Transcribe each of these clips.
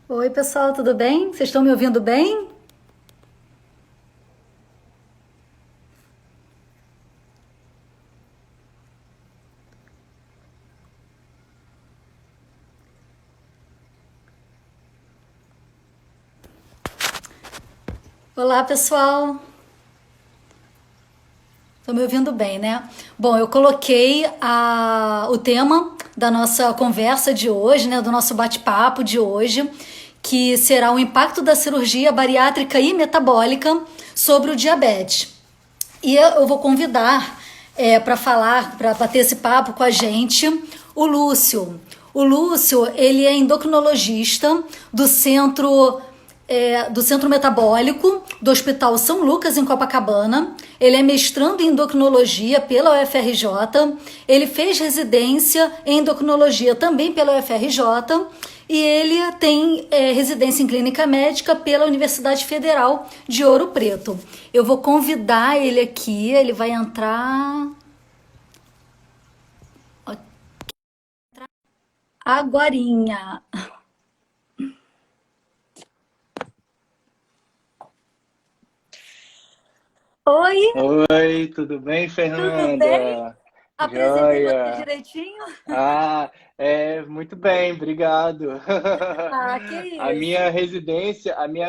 Oi, pessoal, tudo bem? Vocês estão me ouvindo bem? Olá, pessoal. Estão me ouvindo bem, né? Bom, eu coloquei o tema da nossa conversa de hoje, né, do nosso bate-papo de hoje, que será o impacto da cirurgia bariátrica e metabólica sobre o diabetes. E eu vou convidar para falar, para bater esse papo com a gente, o Lúcio. O Lúcio, ele é endocrinologista do Centro Metabólico do Hospital São Lucas, em Copacabana. Ele é mestrando em endocrinologia pela UFRJ. Ele fez residência em endocrinologia também pela UFRJ. E ele tem residência em clínica médica pela Universidade Federal de Ouro Preto. Eu vou convidar ele aqui, ele vai entrar agorinha. Oi, Oi, tudo bem, tudo bem? Fernanda? Apresentei você Joia. direitinho? Muito bem, obrigado. Ah, que A isso. minha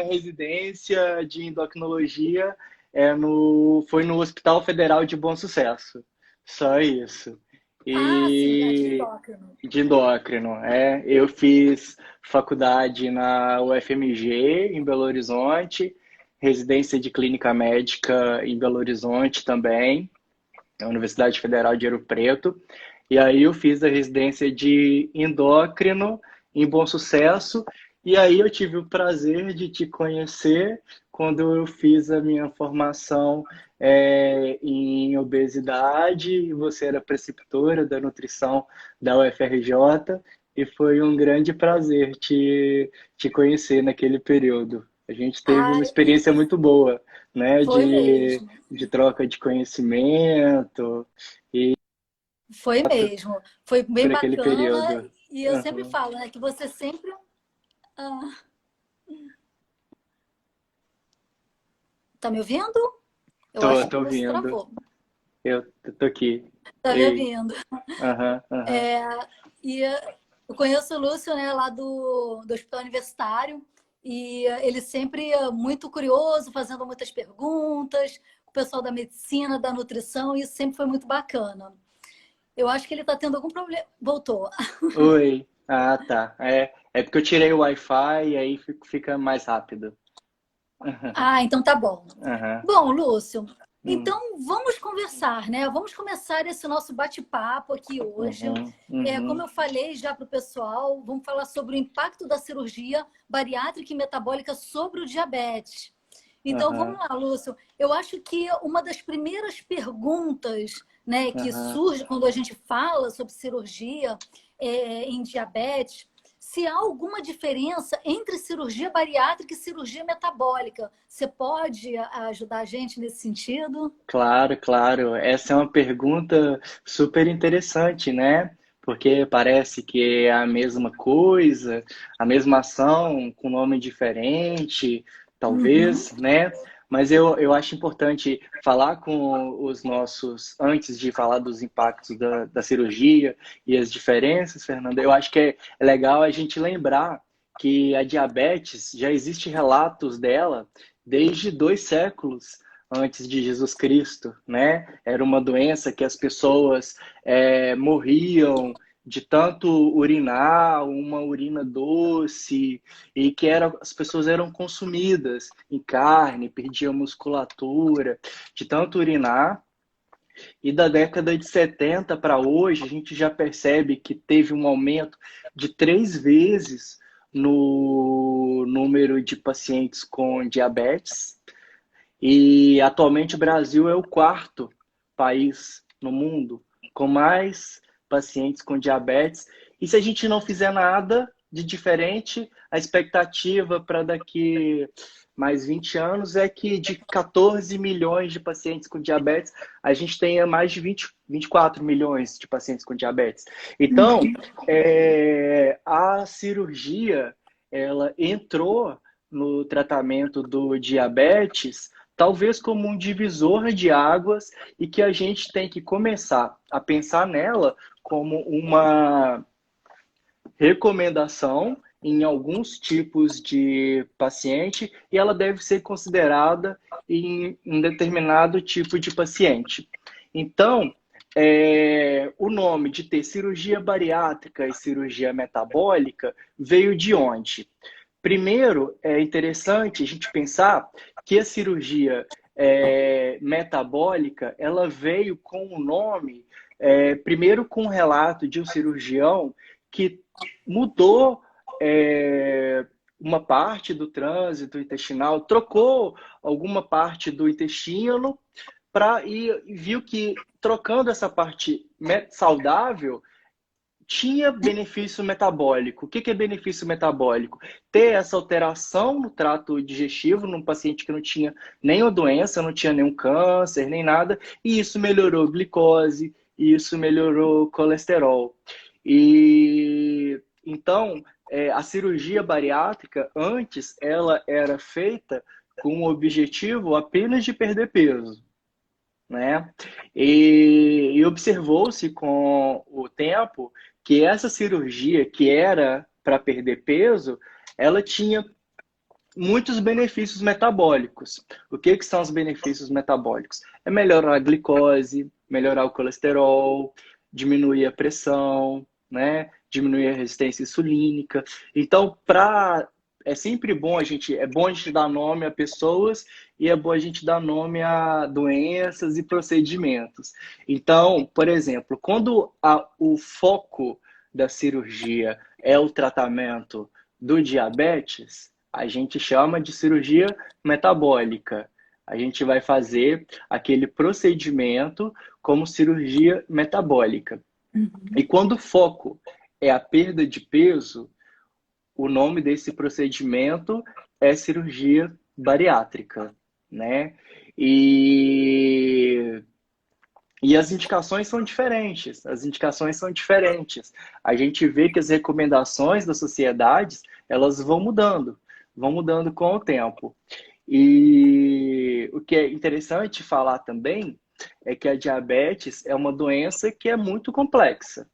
residência de endocrinologia foi no Hospital Federal de Bom Sucesso. Só isso. Ah, sim, a de E endócrino. de endócrino, eu fiz faculdade na UFMG em Belo Horizonte, residência de clínica médica em Belo Horizonte também, na Universidade Federal de Ouro Preto. E aí eu fiz a residência de endócrino em Bom Sucesso. E aí eu tive o prazer de te conhecer quando eu fiz a minha formação em obesidade. E você era preceptora da nutrição da UFRJ. E foi um grande prazer te conhecer naquele período. A gente teve Ah, uma experiência muito boa, né, foi de, mesmo. de troca de conhecimento Foi mesmo. Foi bem por aquele bacana. período. E eu sempre Uhum. falo, né, que você sempre. Ah, tá me ouvindo? Eu Tô, acho que tô o Lúcio ouvindo. travou. Eu tô aqui. Tá me Ei. ouvindo? Aham, aham. E eu conheço o Lúcio, né, lá do Hospital Universitário, e ele sempre muito curioso, fazendo muitas perguntas, o pessoal da medicina, da nutrição, e isso sempre foi muito bacana. Eu acho que ele está tendo algum problema. Voltou. Oi. Ah, tá. É porque eu tirei o Wi-Fi e aí fica mais rápido. Ah, então tá bom. Aham. Bom, Lúcio, Hum. então vamos conversar, né? Vamos começar esse nosso bate-papo aqui hoje. Uhum. Como Uhum. eu falei já para o pessoal, vamos falar sobre o impacto da cirurgia bariátrica e metabólica sobre o diabetes. Então vamos Aham. lá, Lúcio. Eu acho que uma das primeiras perguntas, né, que Aham. surge quando a gente fala sobre cirurgia em diabetes, se há alguma diferença entre cirurgia bariátrica e cirurgia metabólica. Você pode ajudar a gente nesse sentido? Claro, claro. Essa é uma pergunta super interessante, né? Porque parece que é a mesma coisa, a mesma ação com nome diferente, Uhum. talvez, né? Mas eu acho importante falar com os nossos, antes de falar dos impactos da cirurgia e as diferenças, Fernanda, eu acho que é legal a gente lembrar que a diabetes já existe relatos dela desde 2 séculos antes de Jesus Cristo, né? Era uma doença que as pessoas morriam de tanto urinar, uma urina doce, e que as pessoas eram consumidas em carne, perdiam musculatura, de tanto urinar. E da década de 70 para hoje, a gente já percebe que teve um aumento de 3 vezes no número de pacientes com diabetes, e atualmente o Brasil é o quarto país no mundo com mais pacientes com diabetes. E se a gente não fizer nada de diferente, a expectativa para daqui mais 20 anos é que de 14 milhões de pacientes com diabetes, a gente tenha mais de 24 milhões de pacientes com diabetes. Então, a cirurgia ela entrou no tratamento do diabetes, talvez como um divisor de águas e que a gente tem que começar a pensar nela como uma recomendação em alguns tipos de paciente e ela deve ser considerada em um determinado tipo de paciente. Então, o nome de ter cirurgia bariátrica e cirurgia metabólica veio de onde? Primeiro, é interessante a gente pensar que a cirurgia metabólica ela veio com o nome, primeiro com um relato de um cirurgião que mudou uma parte do trânsito intestinal, trocou alguma parte do intestino e viu que trocando essa parte saudável tinha benefício metabólico. O que é benefício metabólico? Ter essa alteração no trato digestivo num paciente que não tinha nenhuma doença, não tinha nenhum câncer, nem nada, e isso melhorou glicose, e isso melhorou colesterol. E então, a cirurgia bariátrica, antes, ela era feita com o objetivo apenas de perder peso, né? E observou-se com o tempo que essa cirurgia, que era para perder peso, ela tinha muitos benefícios metabólicos. O que são os benefícios metabólicos? É melhorar a glicose, melhorar o colesterol, diminuir a pressão, né? Diminuir a resistência insulínica. Então, é sempre bom é bom a gente dar nome a pessoas e é bom a gente dar nome a doenças e procedimentos. Então, por exemplo, quando o foco da cirurgia é o tratamento do diabetes, a gente chama de cirurgia metabólica. A gente vai fazer aquele procedimento como cirurgia metabólica. Uhum. E quando o foco é a perda de peso, o nome desse procedimento é cirurgia bariátrica, né? E as indicações são diferentes. As indicações são diferentes. A gente vê que as recomendações das sociedades, elas vão mudando com o tempo. E o que é interessante falar também é que a diabetes é uma doença que é muito complexa.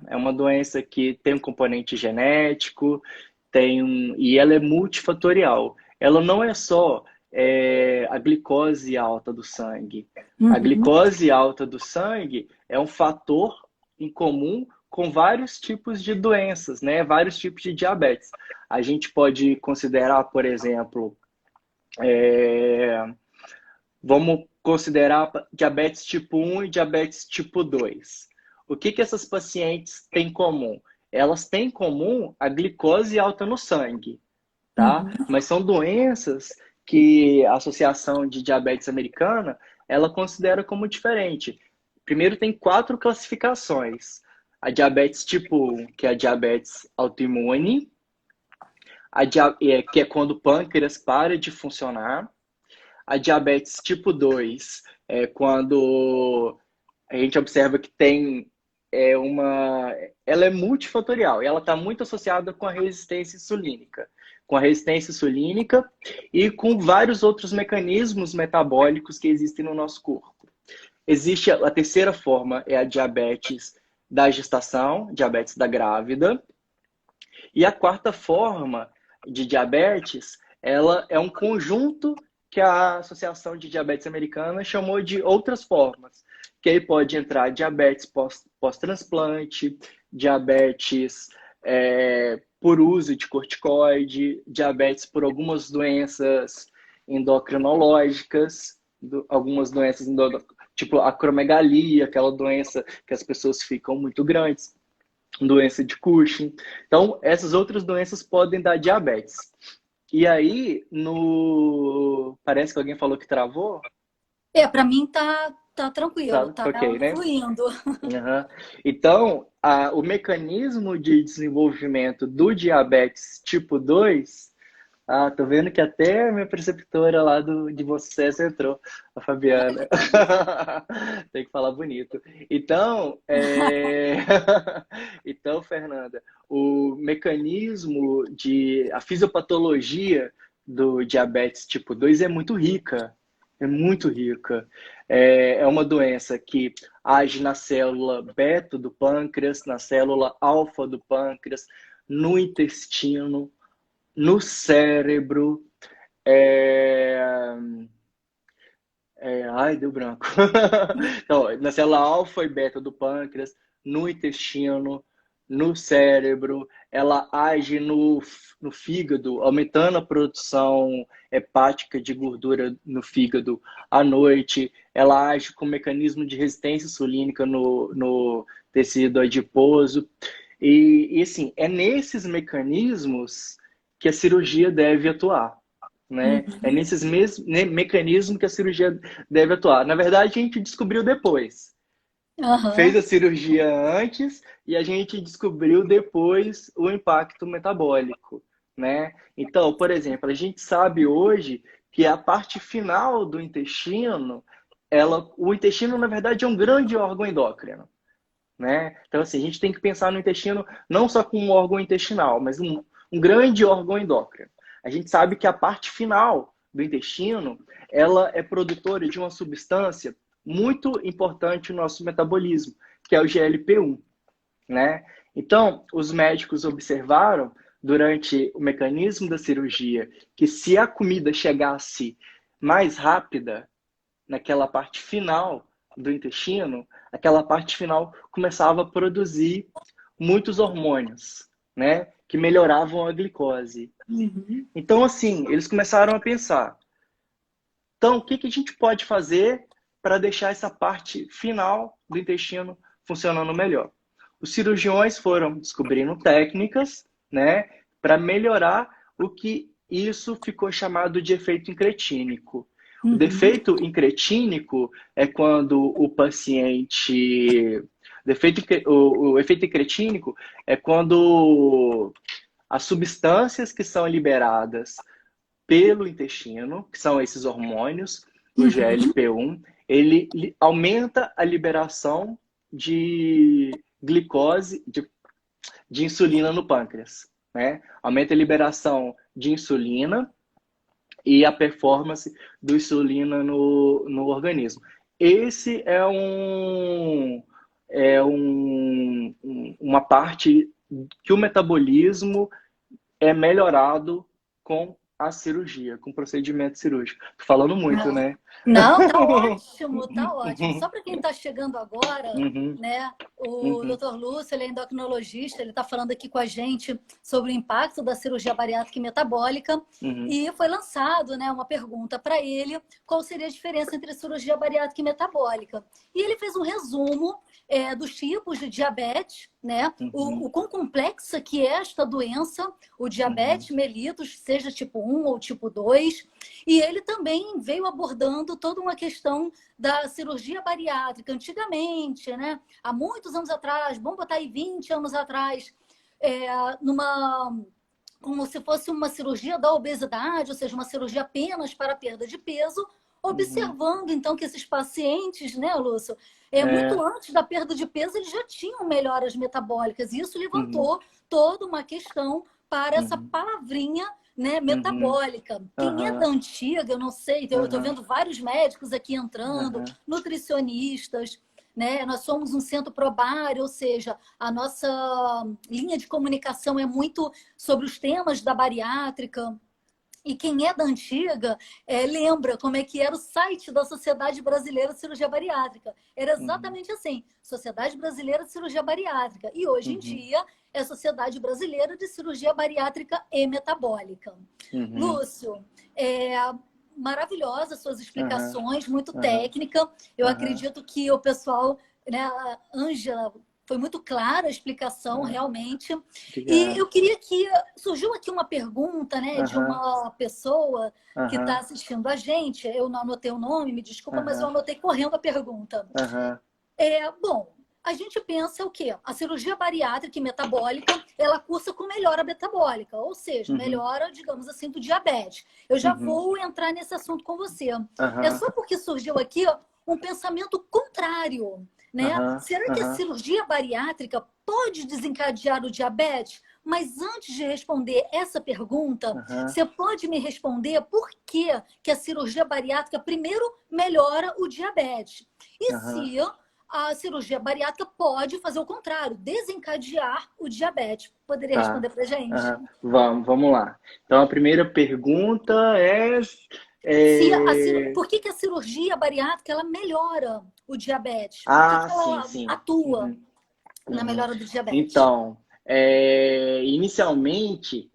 É uma doença que tem um componente genético, e ela é multifatorial. Ela não é só a glicose alta do sangue. Uhum. A glicose alta do sangue é um fator em comum com vários tipos de doenças, né? Vários tipos de diabetes. A gente pode considerar, por exemplo, vamos considerar diabetes tipo 1 e diabetes tipo 2. O que essas pacientes têm em comum? Elas têm em comum a glicose alta no sangue, tá? Uhum. Mas são doenças que a Associação de Diabetes Americana, ela considera como diferente. Primeiro tem 4 classificações. A diabetes tipo 1, que é a diabetes autoimune, que é quando o pâncreas para de funcionar. A diabetes tipo 2 é quando a gente observa que ela é multifatorial e ela está muito associada com a resistência insulínica. Com a resistência insulínica e com vários outros mecanismos metabólicos que existem no nosso corpo. Existe a terceira forma, é a diabetes da gestação, diabetes da grávida. E a quarta forma de diabetes, ela é um conjunto que a Associação de Diabetes Americana chamou de outras formas. Que aí pode entrar diabetes pós-transplante, diabetes por uso de corticoide, diabetes por algumas doenças endocrinológicas, algumas doenças tipo acromegalia, aquela doença que as pessoas ficam muito grandes, doença de Cushing. Então, essas outras doenças podem dar diabetes. E aí, parece que alguém falou que travou? Para mim tá tranquilo, tá ok, né? fluindo. Uhum. Então, o mecanismo de desenvolvimento do diabetes tipo 2 Ah, tô vendo que até a minha preceptora lá de vocês entrou, a Fabiana. Tem que falar bonito. Então, então, Fernanda, o mecanismo a fisiopatologia do diabetes tipo 2 é muito rica. É muito rica. É uma doença que age na célula beta do pâncreas, na célula alfa do pâncreas, no intestino, no cérebro. É... Ai, deu branco. Então, na célula alfa e beta do pâncreas, no intestino, no cérebro, ela age no fígado, aumentando a produção hepática de gordura no fígado à noite. Ela age com mecanismo de resistência insulínica no tecido adiposo. E assim, é nesses mecanismos que a cirurgia deve atuar, né? É Uhum. nesses mecanismos que a cirurgia deve atuar. Na verdade, a gente descobriu depois. Fez Aham. a cirurgia antes e a gente descobriu depois o impacto metabólico, né? Então, por exemplo, a gente sabe hoje que a parte final do intestino, o intestino, na verdade, é um grande órgão endócrino, né? Então, assim, a gente tem que pensar no intestino não só como um órgão intestinal, mas um grande órgão endócrino. A gente sabe que a parte final do intestino, ela é produtora de uma substância muito importante no nosso metabolismo, que é o GLP-1, né? Então, os médicos observaram durante o mecanismo da cirurgia que se a comida chegasse mais rápida naquela parte final do intestino, aquela parte final começava a produzir muitos hormônios, né? Que melhoravam a glicose. Uhum. Então, assim, eles começaram a pensar: então, o que que a gente pode fazer para deixar essa parte final do intestino funcionando melhor? Os cirurgiões foram descobrindo técnicas, né, para melhorar o que isso ficou chamado de efeito incretínico. O Uhum. defeito incretínico é quando o paciente. O efeito incretínico é quando as substâncias que são liberadas pelo intestino, que são esses hormônios, o Uhum. GLP-1, ele aumenta a liberação de glicose, de insulina no pâncreas, né? Aumenta a liberação de insulina e a performance do insulina no organismo. Esse uma parte que o metabolismo é melhorado com a cirurgia, com o procedimento cirúrgico. Tô falando muito, Ah, né? não, tá ótimo, tá ótimo. Só para quem está chegando agora, Uhum, né? O uhum, Dr. Lúcio, ele é endocrinologista, ele está falando aqui com a gente sobre o impacto da cirurgia bariátrica e metabólica. uhum, E foi lançado, né, uma pergunta para ele, qual seria a diferença entre cirurgia bariátrica e metabólica. E ele fez um resumo dos tipos de diabetes, né? uhum, O quão complexa que é esta doença, o uhum, diabetes mellitus, seja tipo 1 ou tipo 2. E ele também veio abordando toda uma questão da cirurgia bariátrica. Antigamente, né? Há muitos anos atrás, vamos botar aí 20 anos atrás, é, numa como se fosse uma cirurgia da obesidade, ou seja, uma cirurgia apenas para perda de peso, uhum. observando então que esses pacientes, né, Lúcio, muito É, antes da perda de peso, eles já tinham melhoras metabólicas. E isso uhum, levantou toda uma questão para essa uhum, palavrinha, né, uhum, metabólica. Quem é da aham, antiga, eu não sei, eu estou aham, vendo vários médicos aqui entrando, aham, nutricionistas, né? Nós somos um centro probário, ou seja, a nossa linha de comunicação é muito sobre os temas da bariátrica. E quem é da antiga lembra como é que era o site da Sociedade Brasileira de Cirurgia Bariátrica. Era uhum, exatamente assim, Sociedade Brasileira de Cirurgia Bariátrica. E hoje em uhum, dia é Sociedade Brasileira de Cirurgia Bariátrica e Metabólica. uhum, Lúcio, maravilhosas suas aham, explicações, muito aham, técnica. Eu aham. acredito que o pessoal, né, a Ângela, foi muito clara a explicação, Ah, realmente. E eu obrigado. queria que surgiu aqui uma pergunta, né, de Aham, uma pessoa que está aham, assistindo a gente. Eu não anotei o nome, me desculpa, mas eu aham, anotei correndo a pergunta. aham, Bom, a gente pensa o quê? A cirurgia bariátrica e metabólica, ela cursa com melhora metabólica, ou seja, Uhum. melhora, digamos assim, do diabetes. Eu já Uhum. vou entrar nesse assunto com você. É Aham. só porque surgiu aqui um pensamento contrário, né? Aham. Será que a Aham. cirurgia bariátrica pode desencadear o diabetes? Mas antes de responder essa pergunta, Aham. você pode me responder por que que a cirurgia bariátrica primeiro melhora o diabetes? E Aham. se a cirurgia bariátrica pode fazer o contrário, desencadear o diabetes? Poderia Tá. responder para gente? Aham. Vamos lá. Então, a primeira pergunta Por que que a cirurgia bariátrica ela melhora o diabetes? Por que Ah, que sim, ela sim. atua Uhum. na Uhum. melhora do diabetes? Então, inicialmente,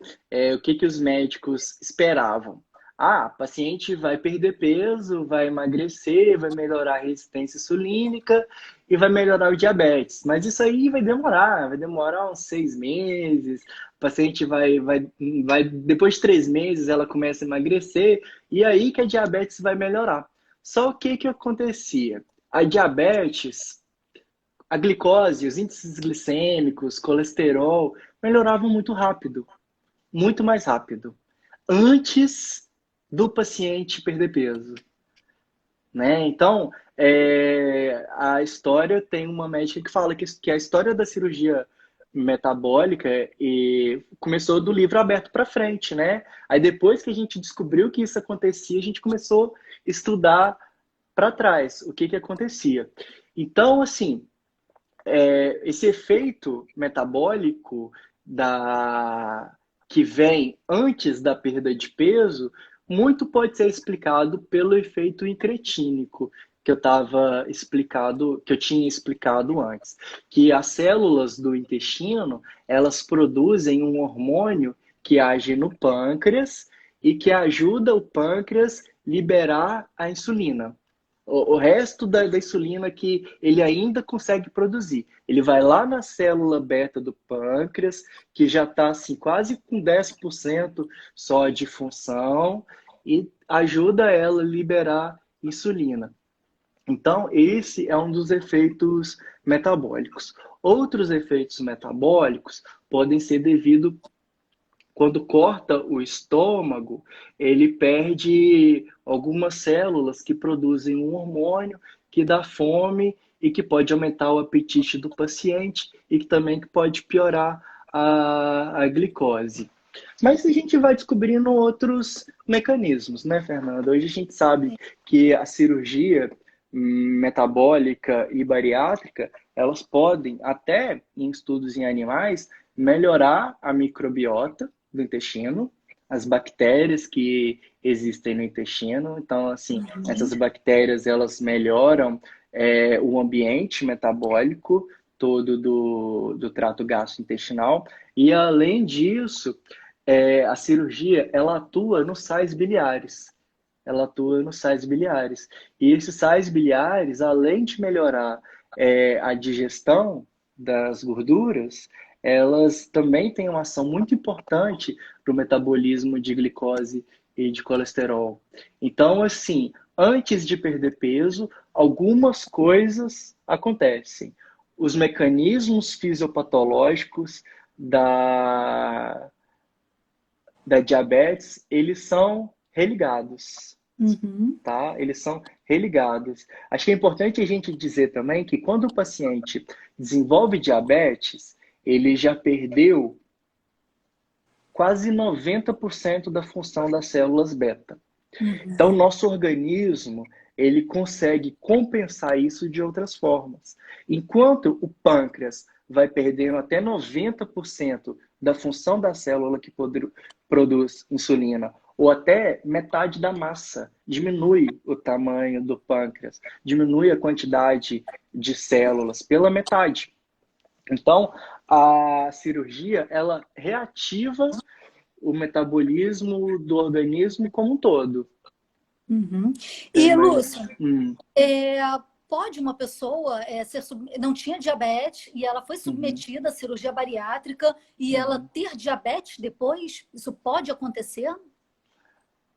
o que que os médicos esperavam? Ah, o paciente vai perder peso, vai emagrecer, vai melhorar a resistência insulínica e vai melhorar o diabetes. Mas isso aí vai demorar uns 6 meses. O paciente depois de 3 meses, ela começa a emagrecer e aí que a diabetes vai melhorar. Só o que que acontecia? A diabetes, a glicose, os índices glicêmicos, colesterol, melhoravam muito rápido, muito mais rápido, antes do paciente perder peso, né? Então, a história tem uma médica que fala que a história da cirurgia metabólica e começou do livro aberto para frente, né? Aí depois que a gente descobriu que isso acontecia, a gente começou a estudar para trás o que que acontecia. Então, assim, esse efeito metabólico que vem antes da perda de peso, muito pode ser explicado pelo efeito incretínico que eu tinha explicado antes, que as células do intestino, elas produzem um hormônio que age no pâncreas e que ajuda o pâncreas liberar a insulina. O resto da insulina que ele ainda consegue produzir. Ele vai lá na célula beta do pâncreas, que já está assim, quase com 10% só de função, e ajuda ela a liberar insulina. Então, esse é um dos efeitos metabólicos. Outros efeitos metabólicos podem ser devido quando corta o estômago, ele perde algumas células que produzem um hormônio que dá fome e que pode aumentar o apetite do paciente e que também pode piorar a glicose. Mas a gente vai descobrindo outros mecanismos, né, Fernanda? Hoje a gente sabe que a cirurgia metabólica e bariátrica, elas podem, até em estudos em animais, melhorar a microbiota do intestino, as bactérias que existem no intestino. Então, assim, essas bactérias, elas melhoram o ambiente metabólico todo do trato gastrointestinal. E, além disso, a cirurgia, ela atua nos sais biliares. Ela atua nos sais biliares. E esses sais biliares, além de melhorar a digestão das gorduras, elas também têm uma ação muito importante para o metabolismo de glicose e de colesterol. Então, assim, antes de perder peso, algumas coisas acontecem. Os mecanismos fisiopatológicos da diabetes, eles são religados, Uhum. tá? Eles são religados. Acho que é importante a gente dizer também que quando o paciente desenvolve diabetes, ele já perdeu quase 90% da função das células beta. Então, Uhum. nosso organismo, ele consegue compensar isso de outras formas. Enquanto o pâncreas vai perdendo até 90% da função da célula que produz insulina, ou até metade da massa, diminui o tamanho do pâncreas, diminui a quantidade de células pela metade. Então, a cirurgia, ela reativa o metabolismo do organismo como um todo. Uhum. Eu E, imagino. Lúcia, pode uma pessoa não tinha diabetes e ela foi Uhum. submetida à cirurgia bariátrica e ela Uhum. ter diabetes depois? Isso pode acontecer?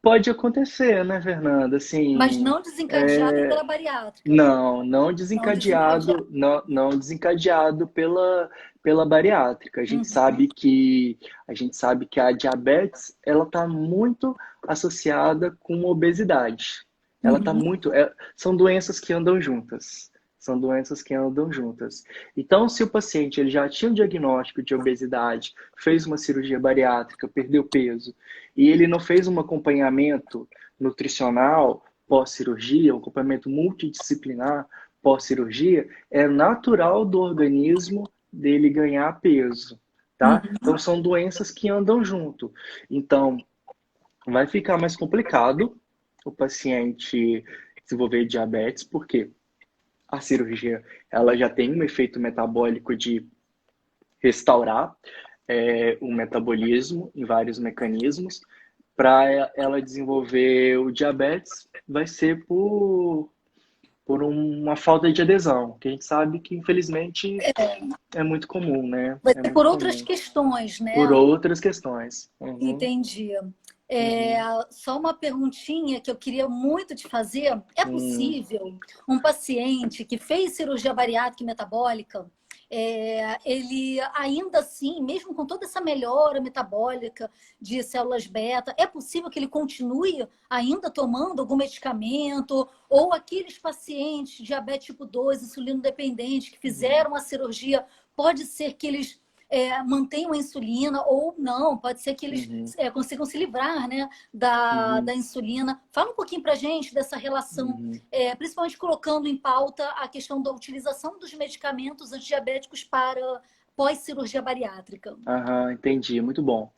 Pode acontecer, né, Fernanda? Mas Assim, não desencadeado pela bariátrica. não Não desencadeado. desencadeado, não desencadeado pela bariátrica. Uhum, A gente sabe que a diabetes, ela está muito associada com obesidade. Ela está uhum, muito, são doenças que andam juntas. São doenças que andam juntas. Então, se o paciente ele já tinha um diagnóstico de obesidade, fez uma cirurgia bariátrica, perdeu peso, e ele não fez um acompanhamento nutricional pós-cirurgia, um acompanhamento multidisciplinar pós-cirurgia, é natural do organismo dele ganhar peso, tá? uhum. Então são doenças que andam junto. Então vai ficar mais complicado o paciente desenvolver diabetes, porque a cirurgia ela já tem um efeito metabólico de restaurar o metabolismo em vários mecanismos. Para ela desenvolver o diabetes, vai ser por uma falta de adesão, que a gente sabe que, infelizmente, é muito comum, né? Vai É ser por muito outras comum. questões, Por né? outras questões. Uhum, Entendi. É, uhum, só uma perguntinha que eu queria muito te fazer. É uhum, possível um paciente que fez cirurgia bariátrica e metabólica, ele ainda assim, mesmo com toda essa melhora metabólica de células beta, é possível que ele continue ainda tomando algum medicamento? Ou aqueles pacientes diabetes tipo 2, insulino dependente, que uhum, fizeram a cirurgia, pode ser que eles mantenham a insulina ou não, pode ser que eles uhum, consigam se livrar, né, da uhum, insulina. Fala um pouquinho para a gente dessa relação, uhum. principalmente colocando em pauta a questão da utilização dos medicamentos antidiabéticos para pós-cirurgia bariátrica. Aham, entendi, muito bom.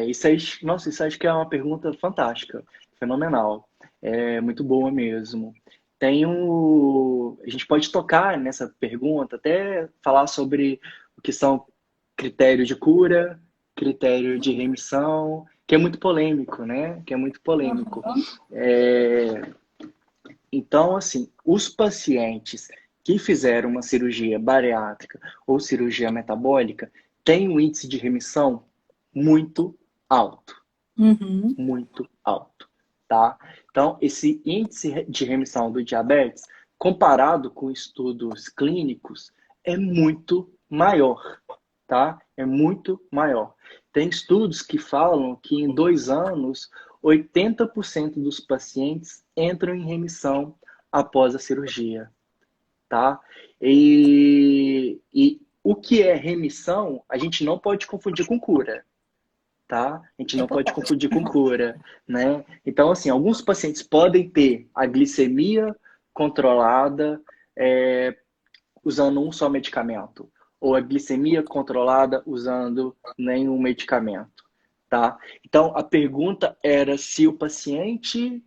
Isso aí, nossa, isso acho que é uma pergunta fantástica, fenomenal. É muito boa mesmo. A gente pode tocar nessa pergunta, até falar sobre o que são critério de cura, critério de remissão, que é muito polêmico, né? Que é muito polêmico. Uhum. É, Então, assim, os pacientes que fizeram uma cirurgia bariátrica ou cirurgia metabólica têm um índice de remissão muito alto, Uhum. muito alto, tá? Então, esse índice de remissão do diabetes, comparado com estudos clínicos, é muito maior, tá? É muito maior. Tem estudos que falam que em 2 anos, 80% dos pacientes entram em remissão após a cirurgia, tá? E o que é remissão, a gente não pode confundir com cura, tá? A gente É não pode importante. confundir com cura, né? Então, assim, alguns pacientes podem ter a glicemia controlada, é, usando um só medicamento, ou a glicemia controlada usando nenhum medicamento, tá? Então, a pergunta era se o paciente...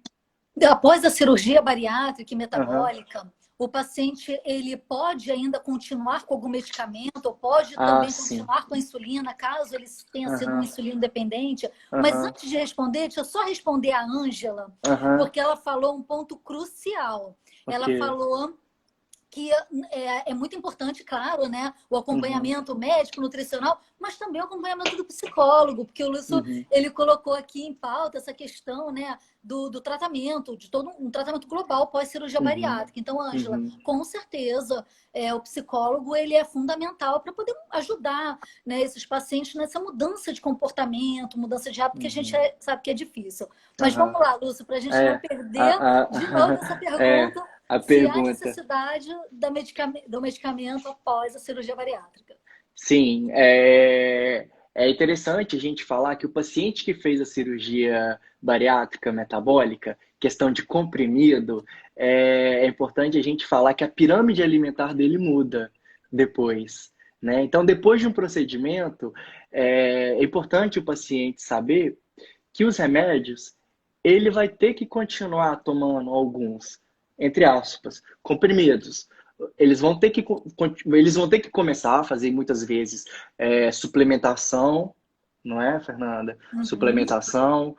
Após a cirurgia bariátrica e Aham. metabólica, o paciente ele pode ainda continuar com algum medicamento, ou pode Ah, também sim. continuar com a insulina, caso ele tenha sido um Aham, insulino dependente. Mas aham, antes de responder, deixa eu só responder a Ângela, aham, porque ela falou um ponto crucial. ok. Ela falou que é muito importante, claro, né, o Uhum, acompanhamento médico, nutricional, mas também o acompanhamento do psicólogo, porque o Lúcio, uhum, ele colocou aqui em pauta essa questão, né, do tratamento, de todo um tratamento global pós-cirurgia uhum, bariátrica. Então, Ângela, uhum, com certeza, o psicólogo, ele é fundamental para poder ajudar, né, esses pacientes nessa mudança de comportamento, mudança de hábito, que a gente uhum, sabe que é difícil. Mas vamos aham. lá, Lúcio, para a gente não É, perder a, de novo essa é, pergunta, a se há pergunta. necessidade do medicamento após a cirurgia bariátrica. Sim, é interessante a gente falar que o paciente que fez a cirurgia bariátrica metabólica, questão de comprimido, é importante a gente falar que a pirâmide alimentar dele muda depois, né? Então, depois de um procedimento, é importante o paciente saber que os remédios, ele vai ter que continuar tomando alguns, entre aspas, comprimidos. Eles vão ter que começar a fazer muitas vezes suplementação, não é, Fernanda? Uhum. Suplementação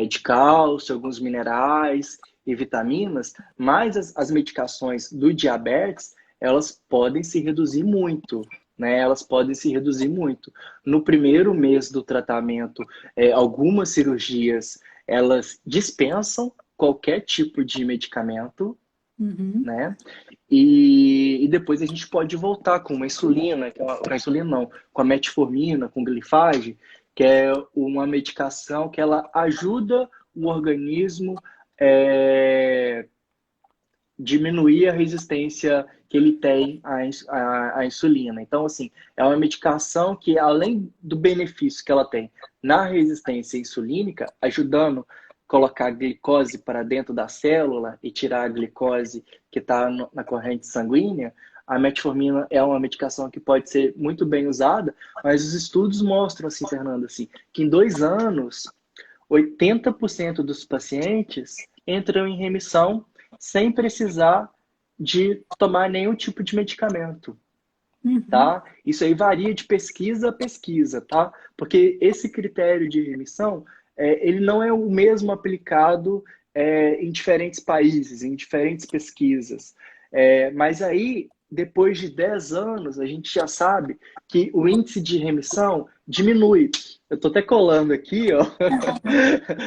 de cálcio, alguns minerais e vitaminas, mas as medicações do diabetes, elas podem se reduzir muito, né? Elas podem se reduzir muito. No primeiro mês do tratamento, algumas cirurgias elas dispensam qualquer tipo de medicamento, Uhum. né? E depois a gente pode voltar com uma insulina, com a insulina não, com a metformina, com glifage, que é uma medicação que ela ajuda o organismo é, diminuir a resistência que ele tem à insulina. Então, assim, é uma medicação que, além do benefício que ela tem na resistência insulínica, ajudando a colocar a glicose para dentro da célula e tirar a glicose que está na corrente sanguínea, a metformina é uma medicação que pode ser muito bem usada, mas os estudos mostram, assim, Fernando, assim, que em 2 anos, 80% dos pacientes entram em remissão sem precisar de tomar nenhum tipo de medicamento, Uhum. tá? Isso aí varia de pesquisa a pesquisa, tá? Porque esse critério de remissão, ele não é o mesmo aplicado em diferentes países, em diferentes pesquisas. Mas aí, depois de 10 anos, a gente já sabe que o índice de remissão diminui. Eu estou até colando aqui, ó.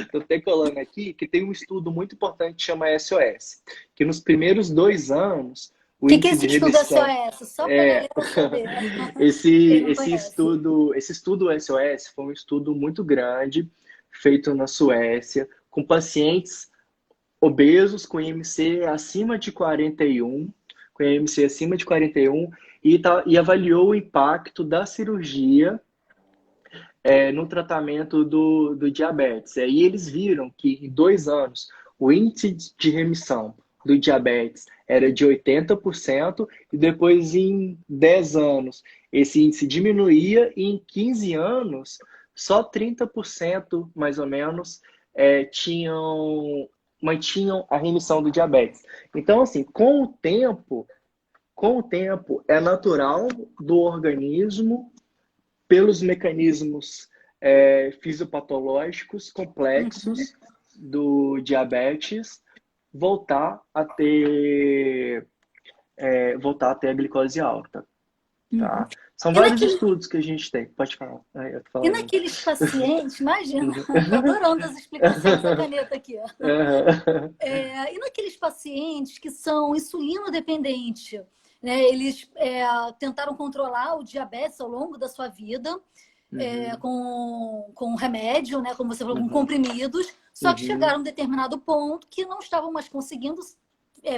Estou até colando aqui, que tem um estudo muito importante que chama SOS, que nos primeiros 2 anos, O o que que é índice esse de estudo remissão SOS? Só para a é, galera saber, quem esse, não esse conhece. estudo, esse estudo SOS foi um estudo muito grande, feito na Suécia, com pacientes obesos com IMC acima de 41, com IMC acima de 41, e avaliou o impacto da cirurgia no tratamento do diabetes. E eles viram que em 2 anos o índice de remissão do diabetes era de 80%, e depois em 10 anos esse índice diminuía, e em 15 anos só 30% mais ou menos mantinham a remissão do diabetes. Então, assim, com o tempo é natural do organismo, pelos mecanismos fisiopatológicos Uhum. complexos do diabetes, voltar a ter, voltar a ter a glicose alta, Uhum. tá? São E vários naquele, estudos que a gente tem. Pode falar. Eu tô e falando muito. naqueles pacientes, imagina, tô adorando as explicações da caneta aqui, ó. E naqueles pacientes que são insulino dependentes, né? Eles tentaram controlar o diabetes ao longo da sua vida, Uhum, com remédio, né? Como você falou, com uhum, comprimidos, só que uhum, chegaram a um determinado ponto que não estavam mais conseguindo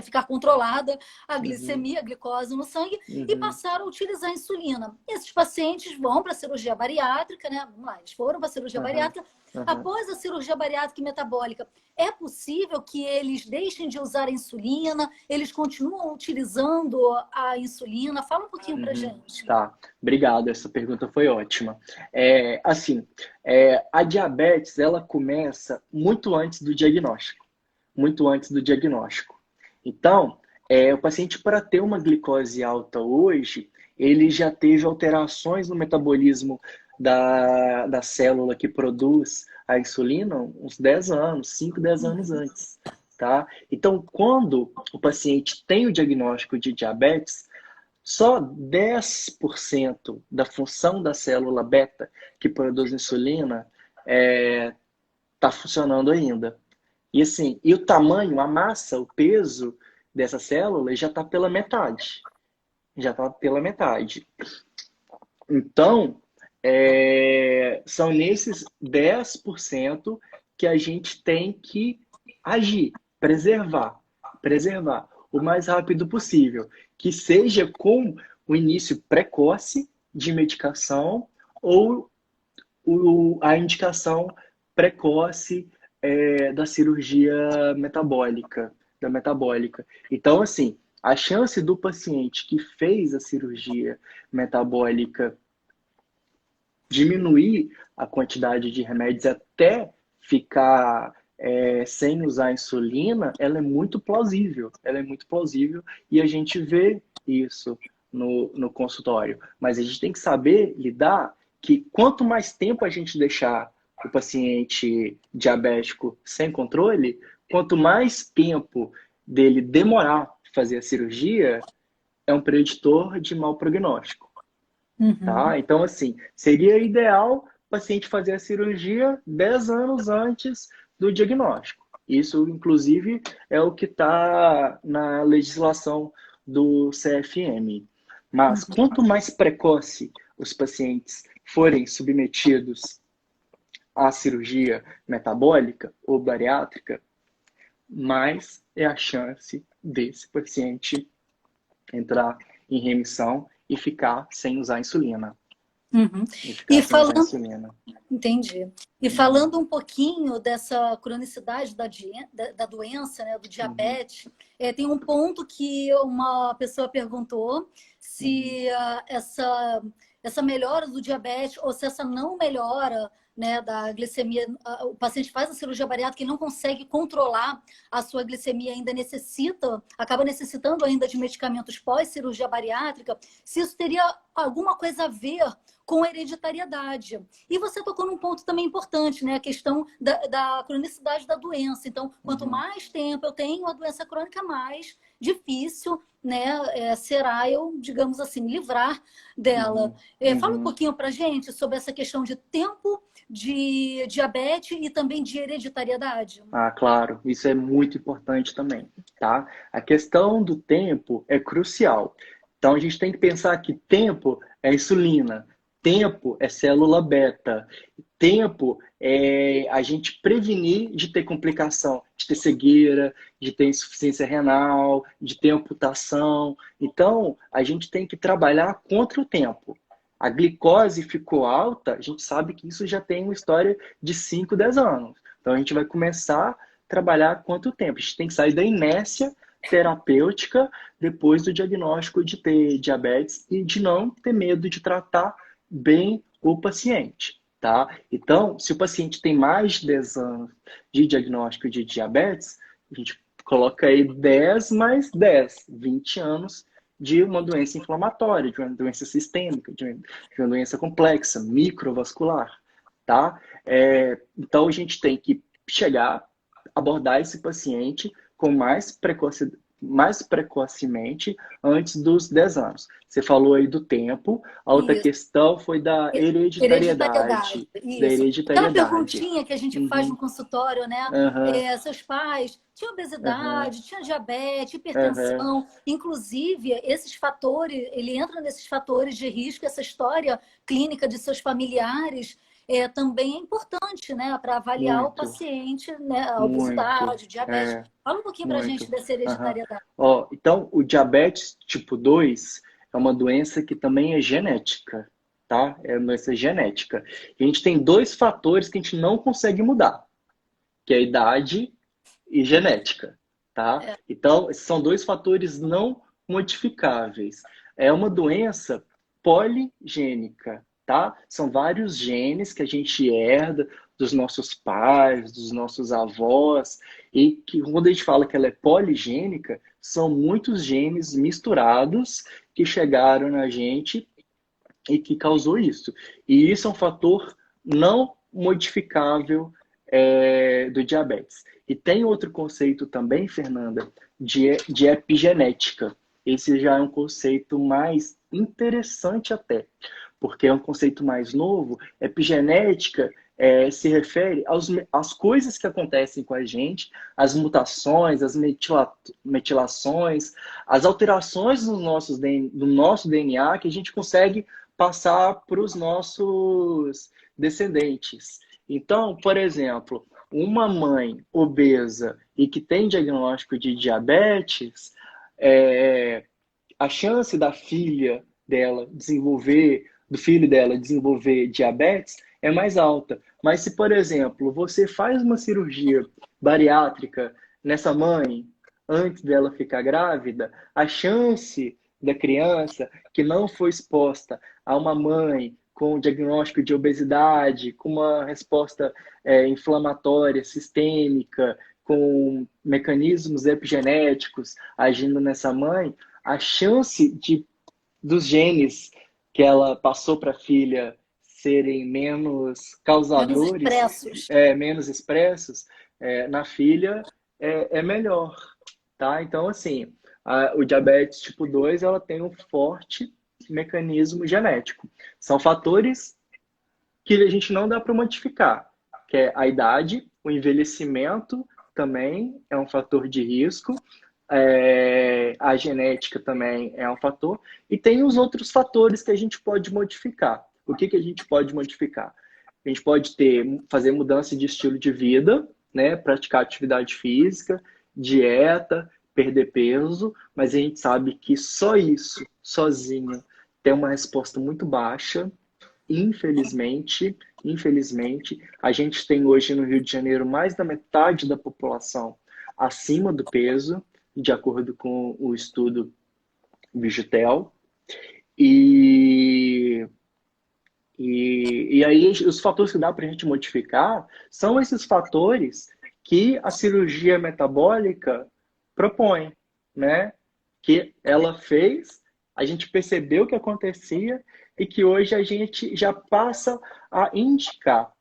ficar controlada a uhum, glicemia, a glicose no sangue, e uhum, passaram a utilizar a insulina. Esses pacientes vão para a cirurgia bariátrica, né? Vamos lá, eles foram para a cirurgia uhum, bariátrica. uhum. Após a cirurgia bariátrica e metabólica, é possível que eles deixem de usar a insulina? Eles continuam utilizando a insulina? Fala um pouquinho para Uhum, gente. tá, obrigado. Essa pergunta foi ótima. Assim, a diabetes ela começa muito antes do diagnóstico, muito antes do diagnóstico. Então, o paciente para ter uma glicose alta hoje, ele já teve alterações no metabolismo da célula que produz a insulina uns 10 anos, 5, 10 anos Uhum, antes, tá? Então, quando o paciente tem o diagnóstico de diabetes, só 10% da função da célula beta que produz insulina está funcionando ainda. E assim, e o tamanho, a massa, o peso dessa célula já está pela metade. Já está pela metade. Então, são nesses 10% que a gente tem que agir, preservar o mais rápido possível, que seja com o início precoce de medicação ou a indicação precoce da cirurgia metabólica, da metabólica. Então, assim, a chance do paciente que fez a cirurgia metabólica diminuir a quantidade de remédios até ficar sem usar insulina, ela é muito plausível. Ela é muito plausível, e a gente vê isso no consultório. Mas a gente tem que saber lidar que quanto mais tempo a gente deixar o paciente diabético sem controle, quanto mais tempo dele demorar fazer a cirurgia, é um preditor de mau prognóstico. uhum, Tá? Então, assim, seria ideal o paciente fazer a cirurgia 10 anos antes do diagnóstico. Isso, inclusive, é o que está na legislação do CFM. Mas quanto mais precoce os pacientes forem submetidos à cirurgia metabólica ou bariátrica, mais é a chance desse paciente entrar em remissão e ficar sem usar insulina. Uhum. E ficar E sem usar falando, insulina. entendi. E falando um pouquinho dessa cronicidade da doença, né, do diabetes, tem um ponto que uma pessoa perguntou se essa melhora do diabetes ou se essa não melhora, né, da glicemia, o paciente faz a cirurgia bariátrica e não consegue controlar a sua glicemia, acaba necessitando ainda de medicamentos pós-cirurgia bariátrica, se isso teria alguma coisa a ver com hereditariedade. E você tocou num ponto também importante, né? A questão da cronicidade da doença. Então, quanto mais tempo eu tenho a doença crônica, mais difícil, né, será eu, digamos assim, me livrar dela. Fala um pouquinho pra gente sobre essa questão de tempo de diabetes e também de hereditariedade. Ah, claro, isso é muito importante também, tá? A questão do tempo é crucial. Então a gente tem que pensar que tempo é insulina, tempo é célula beta, tempo é a gente prevenir de ter complicação, de ter cegueira, de ter insuficiência renal, de ter amputação. Então a gente tem que trabalhar contra o tempo. A glicose ficou alta, a gente sabe que isso já tem uma história de 5, 10 anos. Então a gente vai começar a trabalhar quanto tempo? A gente tem que sair da inércia terapêutica depois do diagnóstico de ter diabetes e de não ter medo de tratar bem o paciente, tá? Então, se o paciente tem mais de 10 anos de diagnóstico de diabetes, a gente coloca aí 10 mais 10, 20 anos de uma doença inflamatória, de uma doença sistêmica, de uma doença complexa, microvascular, tá? Então, a gente tem que chegar, abordar esse paciente com mais precocemente antes dos 10 anos. Você falou aí do tempo, a outra Isso. questão foi da Hereditariedade, hereditariedade. Da isso. Aquela hereditariedade. perguntinha que a gente faz no consultório, né? Aham, Seus pais tinham aham, obesidade, tinham diabetes, aham. hipertensão. Inclusive, esses fatores, ele entra nesses fatores de risco, essa história clínica de seus familiares também é importante, né? Para avaliar o Muito, paciente, né? A muito. obesidade, diabetes. Fala um pouquinho para a gente Muito. dessa Aham. hereditariedade. Ó, então, o diabetes tipo 2 é uma doença que também é genética, tá? É uma doença genética. E a gente tem dois fatores que a gente não consegue mudar, que é a idade e genética, tá? Então, esses são dois fatores não modificáveis. É uma doença poligênica, tá? São vários genes que a gente herda dos nossos pais, dos nossos avós, e que quando a gente fala que ela é poligênica, são muitos genes misturados que chegaram na gente e que causou isso. E isso é um fator não modificável do diabetes. E tem outro conceito também, Fernanda, de epigenética. Esse já é um conceito mais interessante até, porque é um conceito mais novo. Epigenética se refere às coisas que acontecem com a gente, as mutações, as metilações, as alterações do nosso DNA que a gente consegue passar para os nossos descendentes. Então, por exemplo, uma mãe obesa e que tem diagnóstico de diabetes, a chance do filho dela desenvolver diabetes é mais alta. Mas se, por exemplo, você faz uma cirurgia bariátrica nessa mãe antes dela ficar grávida, a chance da criança que não foi exposta a uma mãe com diagnóstico de obesidade, com uma resposta inflamatória sistêmica, com mecanismos epigenéticos agindo nessa mãe, a chance dos genes que ela passou para a filha serem menos Menos causadores, expressos. menos expressos na filha é melhor, tá? Então, assim, o diabetes tipo 2 ela tem um forte mecanismo genético. São fatores que a gente não dá para modificar, que é a idade O envelhecimento também é um fator de risco. A genética também é um fator. E tem os outros fatores que a gente pode modificar. O que a gente pode modificar? A gente pode fazer mudança de estilo de vida, né? Praticar atividade física, dieta, perder peso, mas a gente sabe que só isso, sozinho, tem uma resposta muito baixa. Infelizmente, a gente tem hoje no Rio de Janeiro mais da metade da população acima do peso, de acordo com o estudo Vigitel. E aí os fatores que dá para a gente modificar são esses fatores que a cirurgia metabólica propõe, né? Que ela fez, a gente percebeu o que acontecia e que hoje a gente já passa a indicar.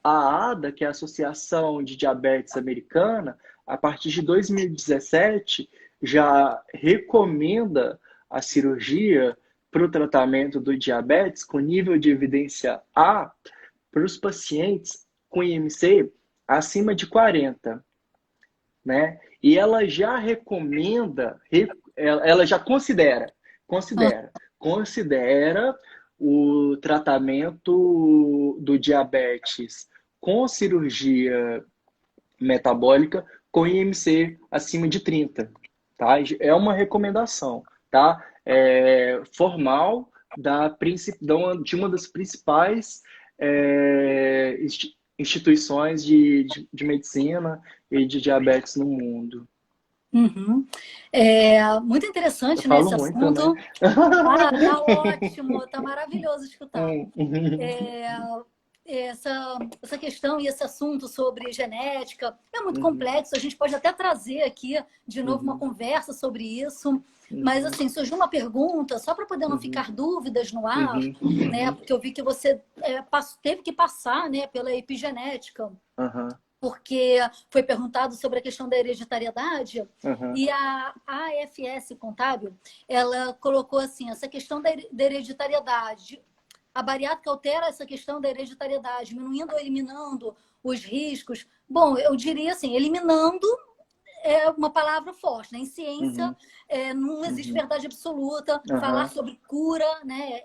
A ADA, que é a Associação de Diabetes Americana, a partir de 2017, já recomenda a cirurgia para o tratamento do diabetes com nível de evidência A para os pacientes com IMC acima de 40, né? E ela já recomenda, ela já considera o tratamento do diabetes com cirurgia metabólica com IMC acima de 30, tá? É uma recomendação, tá? Formal de uma das principais instituições de medicina e de diabetes no mundo. Uhum. Muito interessante, Eu né, falo esse muito, né? assunto. Tá ótimo, tá maravilhoso escutar. Essa questão e esse assunto sobre genética é muito complexo. A gente pode até trazer aqui de novo uma conversa sobre isso. Mas, assim, surgiu uma pergunta, só para poder não ficar dúvidas no ar, né? Porque eu vi que você teve que passar, né, pela epigenética. Porque foi perguntado sobre a questão da hereditariedade, e a AFS Contábil, ela colocou assim, essa questão da hereditariedade. A bariátrica altera essa questão da hereditariedade, diminuindo ou eliminando os riscos. Bom, eu diria assim, eliminando é uma palavra forte, né? Em ciência não existe verdade absoluta. Falar sobre cura, né?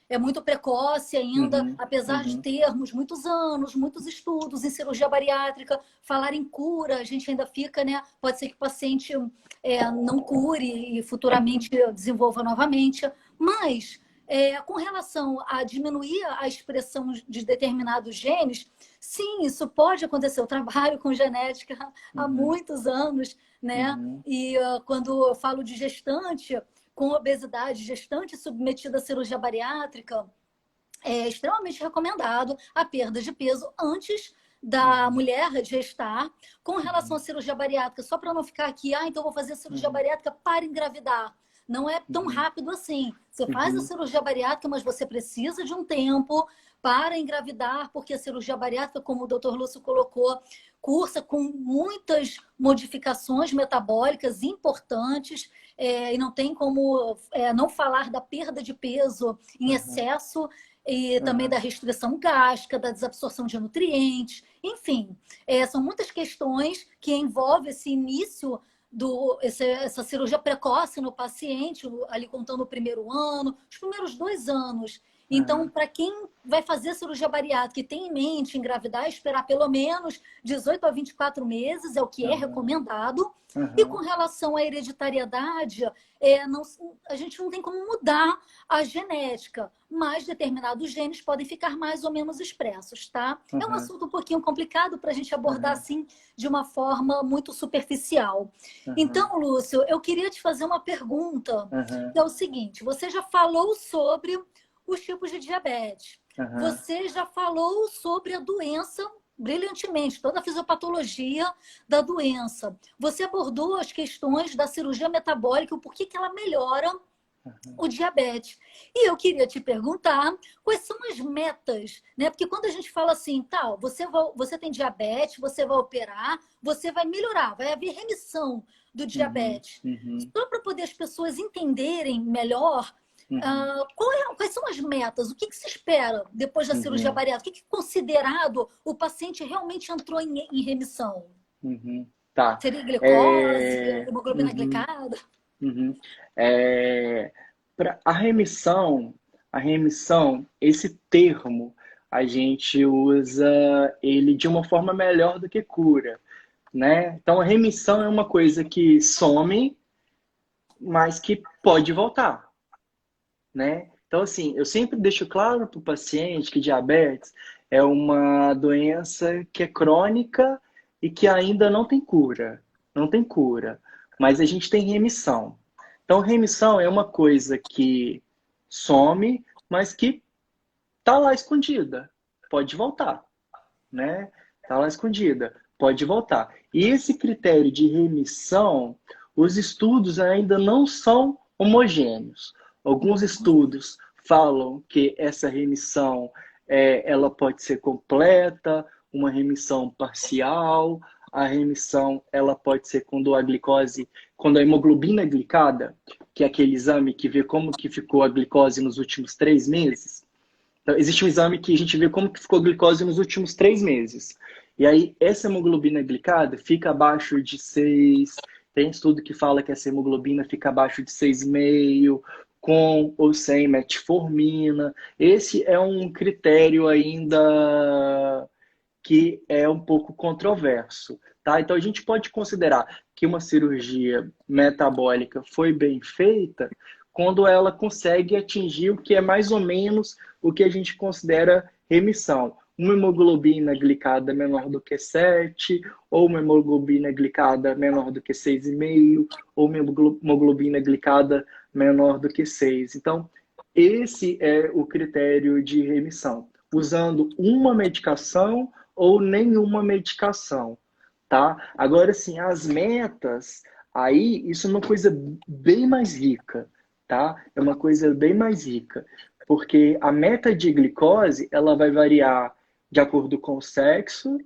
É muito precoce ainda, apesar de termos muitos anos, muitos estudos em cirurgia bariátrica. Falar em cura, a gente ainda fica, né? Pode ser que o paciente não cure e futuramente desenvolva novamente. Mas, com relação a diminuir a expressão de determinados genes, sim, isso pode acontecer. Eu trabalho com genética há muitos anos, né? E quando eu falo de gestante com obesidade, gestante submetida à cirurgia bariátrica, é extremamente recomendado a perda de peso antes da mulher gestar. Com relação à cirurgia bariátrica, só para não ficar aqui, então vou fazer a cirurgia bariátrica para engravidar. Não é tão rápido assim. Você faz a cirurgia bariátrica, mas você precisa de um tempo para engravidar, porque a cirurgia bariátrica, como o Dr. Lúcio colocou, cursa com muitas modificações metabólicas importantes, e não tem como não falar da perda de peso em excesso e também da restrição gástrica, da desabsorção de nutrientes, enfim, são muitas questões que envolvem esse início essa cirurgia precoce no paciente, ali contando o primeiro ano, os primeiros 2 anos. Então, para quem vai fazer cirurgia bariátrica e tem em mente engravidar, esperar pelo menos 18 a 24 meses, é o que é recomendado. E com relação à hereditariedade, a gente não tem como mudar a genética, mas determinados genes podem ficar mais ou menos expressos, tá? É um assunto um pouquinho complicado para a gente abordar assim de uma forma muito superficial. Então, Lúcio, eu queria te fazer uma pergunta, que é o seguinte: você já falou sobre os tipos de diabetes. Você já falou sobre a doença brilhantemente, toda a fisiopatologia da doença. Você abordou as questões da cirurgia metabólica, o porquê que ela melhora o diabetes. E eu queria te perguntar quais são as metas, né? Porque quando a gente fala assim, você tem diabetes, você vai operar, você vai melhorar, vai haver remissão do diabetes. Só para poder as pessoas entenderem melhor Uhum. Quais são as metas? O que se espera depois da cirurgia Uhum. bariátrica? O que é considerado o paciente realmente entrou em remissão? Uhum. Tá. Seria glicose, hemoglobina Uhum. glicada? Uhum. É, a remissão, esse termo, a gente usa ele de uma forma melhor do que cura, né? Então, a remissão é uma coisa que some, mas que pode voltar, né? Então, assim, eu sempre deixo claro para o paciente que diabetes é uma doença que é crônica e que ainda não tem cura. Não tem cura, mas a gente tem remissão. Então, remissão é uma coisa que some, mas que tá lá escondida. Pode voltar, né? Tá lá escondida. Pode voltar. E esse critério de remissão, os estudos ainda não são homogêneos. Alguns estudos falam que essa remissão ela pode ser completa, uma remissão parcial, a remissão ela pode ser quando a glicose, quando a hemoglobina glicada, que é aquele exame que vê como que ficou a glicose nos últimos 3 meses. Então, existe um exame que a gente vê como que ficou a glicose nos últimos 3 meses. E aí, essa hemoglobina glicada fica abaixo de 6. Tem estudo que fala que essa hemoglobina fica abaixo de 6,5, com ou sem metformina. Esse é um critério ainda que é um pouco controverso, tá? Então, a gente pode considerar que uma cirurgia metabólica foi bem feita quando ela consegue atingir o que é mais ou menos o que a gente considera remissão. Uma hemoglobina glicada menor do que 7, ou uma hemoglobina glicada menor do que 6,5, ou uma hemoglobina glicada menor do que 6. Então, esse é o critério de remissão, usando uma medicação ou nenhuma medicação, tá? Agora, sim, as metas, aí, isso é uma coisa bem mais rica, tá? É uma coisa bem mais rica, porque a meta de glicose, ela vai variar de acordo com o sexo,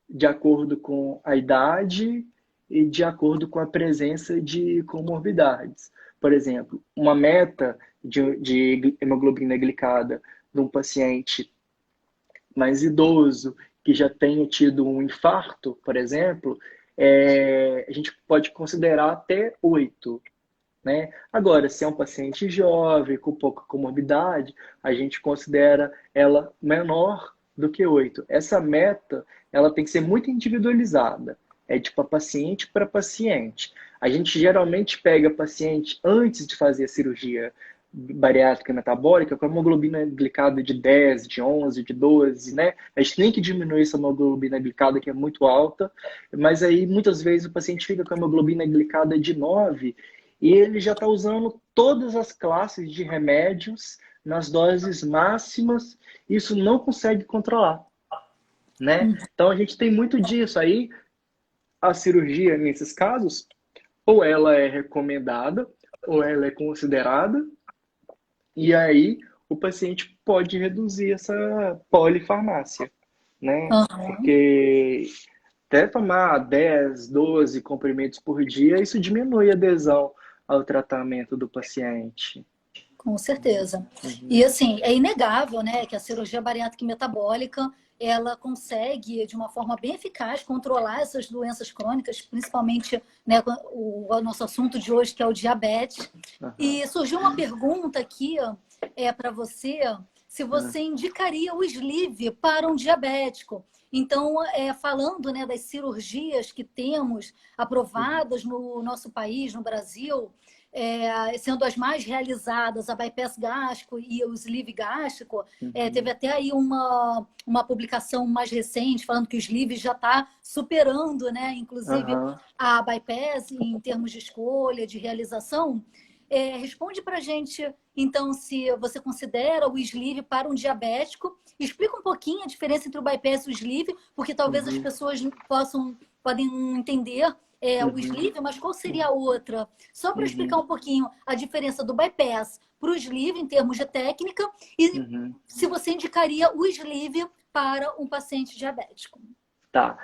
de acordo com a idade e de acordo com a presença de comorbidades. Por exemplo, uma meta de hemoglobina glicada de um paciente mais idoso que já tenha tido um infarto, por exemplo, a gente pode considerar até 8, né? Agora, se é um paciente jovem, com pouca comorbidade, a gente considera ela menor do que 8. Essa meta, ela tem que ser muito individualizada. É de paciente para paciente. A gente geralmente pega paciente antes de fazer a cirurgia bariátrica metabólica com a hemoglobina glicada de 10, de 11, de 12, né? A gente tem que diminuir essa hemoglobina glicada que é muito alta, mas aí muitas vezes o paciente fica com a hemoglobina glicada de 9 e ele já está usando todas as classes de remédios nas doses máximas, e isso não consegue controlar, né? Então a gente tem muito disso. Aí a cirurgia, nesses casos, ou ela é recomendada, ou ela é considerada, e aí o paciente pode reduzir essa polifarmácia, né? Uhum. Porque até tomar 10, 12 comprimidos por dia, isso diminui a adesão ao tratamento do paciente. Com certeza. Uhum, E assim, é inegável, né, que a cirurgia bariátrica e metabólica, ela consegue, de uma forma bem eficaz, controlar essas doenças crônicas, principalmente, né, o nosso assunto de hoje, que é o diabetes. uhum, E surgiu uma pergunta aqui para você, se uhum, você indicaria o sleeve para um diabético. Então, falando, né, das cirurgias que temos uhum, aprovadas no nosso país, no Brasil, sendo as mais realizadas, a bypass gástrico e o sleeve gástrico, teve uhum, até aí uma publicação mais recente falando que o sleeve já está superando, né, inclusive, uhum, a bypass em termos de escolha, de realização. Responde para a gente, então, se você considera o sleeve para um diabético. Explica um pouquinho a diferença entre o bypass e o sleeve, porque talvez as uhum, pessoas podem não entender o uhum, sleeve, mas qual seria a outra? Só para explicar uhum, um pouquinho a diferença do bypass para o sleeve em termos de técnica e uhum. se você indicaria o sleeve para um paciente diabético. Tá.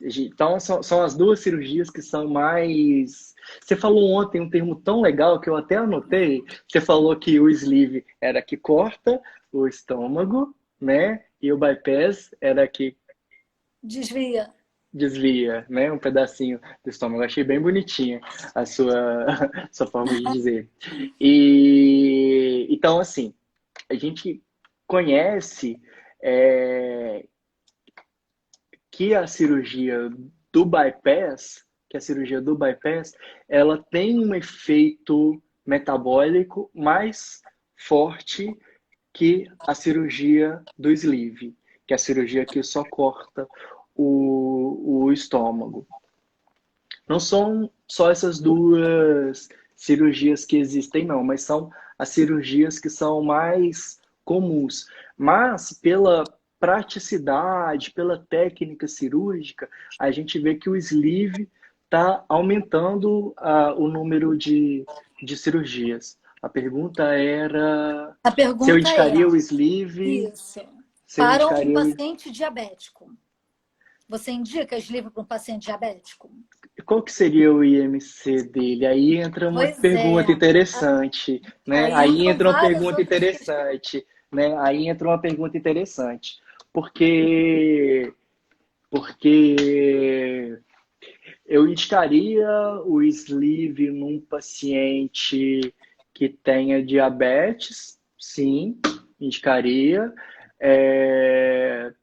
Então, são as duas cirurgias que são mais Você falou ontem um termo tão legal que eu até anotei. Você falou que o sleeve era que corta o estômago, né? E o bypass era que Desvia. desvia, né? Um pedacinho do estômago. Achei bem bonitinha a sua, sua forma de dizer. E então, assim, a gente conhece é, que a cirurgia do bypass, que a cirurgia do bypass, ela tem um efeito metabólico mais forte que a cirurgia do sleeve, que é a cirurgia que só corta o estômago. Não são só essas duas cirurgias que existem, não, mas são as cirurgias que são mais comuns. Mas pela praticidade, pela técnica cirúrgica, a gente vê que o sleeve está aumentando o número de cirurgias. A pergunta era A se eu pergunta é, indicaria o sleeve, isso, se eu para um indicaria o... paciente diabético. Você indica sleeve para um paciente diabético? Qual que seria o IMC dele? Aí entra uma Pois é. pergunta interessante, né? Aí Aí entram entra uma várias pergunta outras questões. interessante, né? Aí entra uma pergunta interessante, porque porque eu indicaria o sleeve num paciente que tenha diabetes, sim, indicaria.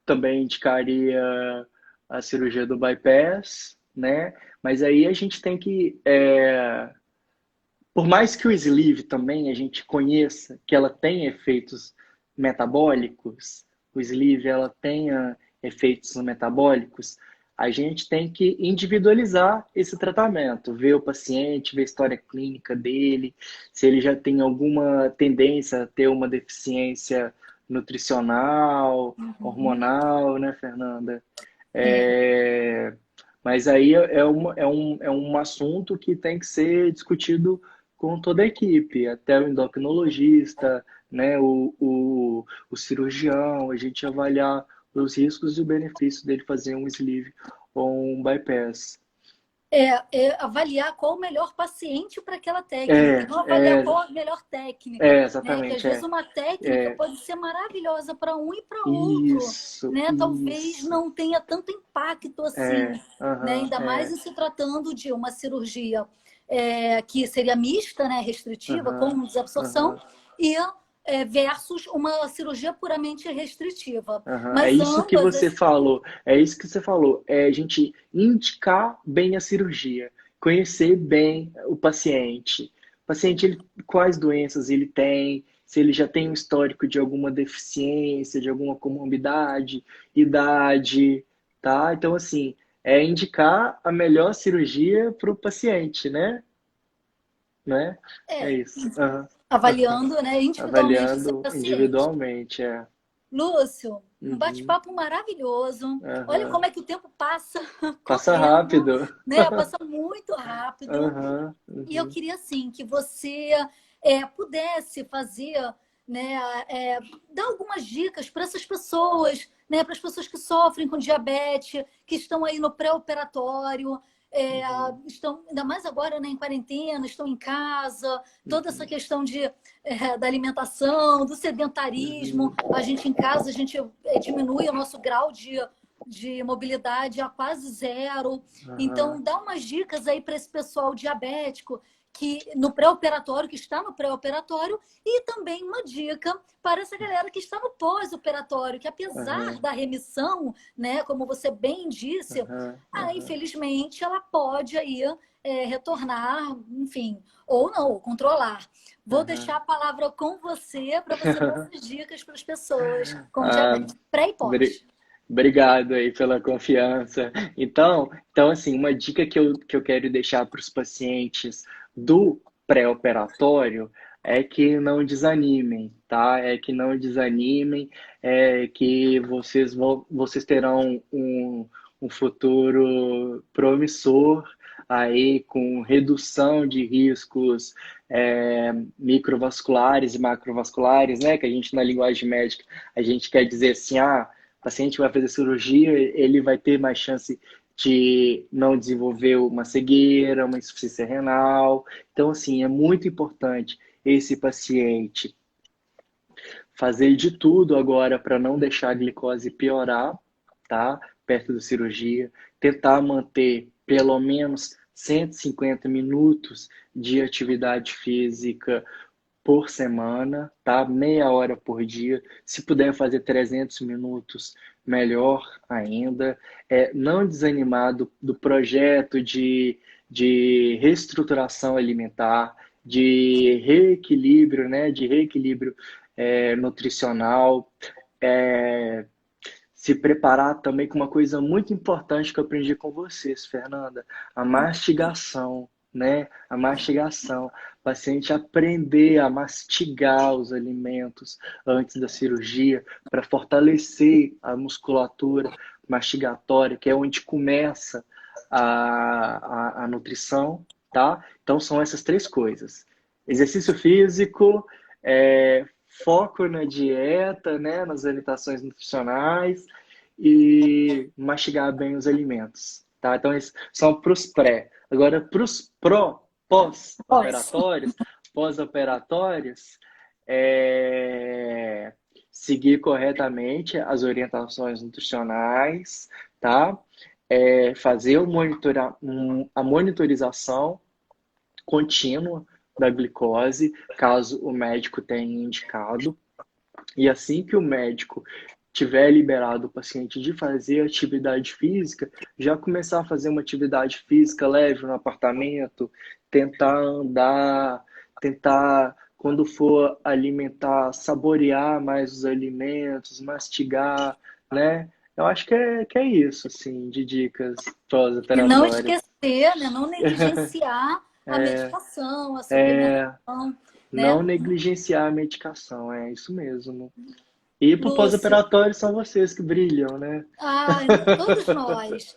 Também indicaria a cirurgia do bypass, né? Mas aí a gente tem que, por mais que o sleeve também a gente conheça que ela tem efeitos metabólicos, o sleeve ela tenha efeitos metabólicos, a gente tem que individualizar esse tratamento, ver o paciente, ver a história clínica dele, se ele já tem alguma tendência a ter uma deficiência nutricional, Uhum. hormonal, né, Fernanda? É. É, mas aí é um assunto que tem que ser discutido com toda a equipe, até o endocrinologista, né, o cirurgião, a gente avaliar os riscos e o benefício dele fazer um sleeve ou um bypass. Avaliar qual o melhor paciente para aquela técnica, e É, não avaliar é, qual a melhor técnica, né? Que às exatamente, vezes uma técnica é, pode ser maravilhosa para um e para outro, isso, né? Talvez isso, não tenha tanto impacto assim, né? aham, Ainda mais em se tratando de uma cirurgia que seria mista, né? Restritiva, aham, com desabsorção, aham. e versus uma cirurgia puramente restritiva. Aham. É Mas isso que ambas, você falou. É isso que você falou. É a gente indicar bem a cirurgia, conhecer bem o paciente. O paciente, quais doenças ele tem, se ele já tem um histórico de alguma deficiência, de alguma comorbidade, idade, tá? Então, assim, é indicar a melhor cirurgia para o paciente, né? É é, isso. Aham. avaliando, né, individualmente o seu Avaliando paciente. individualmente, é. Lúcio, um Uhum. bate-papo maravilhoso. Olha Aham. como é que o tempo passa Passa correndo, rápido. né? Passa muito rápido. Aham, E eu uhum, queria, assim, que você pudesse fazer, né, dar algumas dicas para essas pessoas, né, para as pessoas que sofrem com diabetes, que estão aí no pré-operatório, uhum, estão, ainda mais agora, né, em quarentena, estão em casa, toda essa uhum, questão da alimentação, do sedentarismo. uhum, A gente em casa, a gente diminui o nosso grau de mobilidade a quase zero. aham, Então, dá umas dicas aí para esse pessoal diabético que no pré-operatório, que está no pré-operatório, e também uma dica para essa galera que está no pós-operatório, que apesar aham, da remissão, né, como você bem disse, aham, aham, infelizmente ela pode aí retornar, enfim, ou não, ou controlar. Vou deixar aham. a palavra com você para você dar essas dicas para as pessoas com Ah, diabetes, pré e obri- pós. obrigado aí pela confiança. Então assim, uma dica que eu quero deixar para os pacientes do pré-operatório é que não desanimem, tá? É que não desanimem, é que vocês terão um futuro promissor aí com redução de riscos microvasculares e macrovasculares, né? Que a gente na linguagem médica a gente quer dizer assim, o paciente vai fazer cirurgia, ele vai ter mais chance de não desenvolver uma cegueira, uma insuficiência renal. Então, assim, é muito importante esse paciente fazer de tudo agora para não deixar a glicose piorar, tá? Perto da cirurgia. Tentar manter pelo menos 150 minutos de atividade física por semana, tá? Meia hora por dia. Se puder fazer 300 minutos, melhor ainda. Não desanimar do projeto de reestruturação alimentar, de reequilíbrio, né? De reequilíbrio nutricional. É, Se preparar também com uma coisa muito importante que eu aprendi com vocês, Fernanda, a mastigação, né? A mastigação. O paciente aprender a mastigar os alimentos antes da cirurgia para fortalecer a musculatura mastigatória, que é onde começa a nutrição, tá? Então são essas três coisas. Exercício físico, foco na dieta, né, nas orientações nutricionais e mastigar bem os alimentos, tá? Então, esses são para os pré. Agora, para os pós-operatórios, seguir corretamente as orientações nutricionais, tá? Fazer a monitorização contínua da glicose, caso o médico tenha indicado. E assim que o médico tiver liberado o paciente de fazer atividade física, já começar a fazer uma atividade física leve no apartamento, tentar andar, tentar, quando for alimentar, saborear mais os alimentos, mastigar, né? Eu acho que é isso, assim, de dicas E não pós-operatórias. esquecer, né? Não negligenciar a medicação, a É, suplementação, não né? negligenciar a medicação, é isso mesmo. E pro Lúcio, pós-operatório são vocês que brilham, né? todos nós.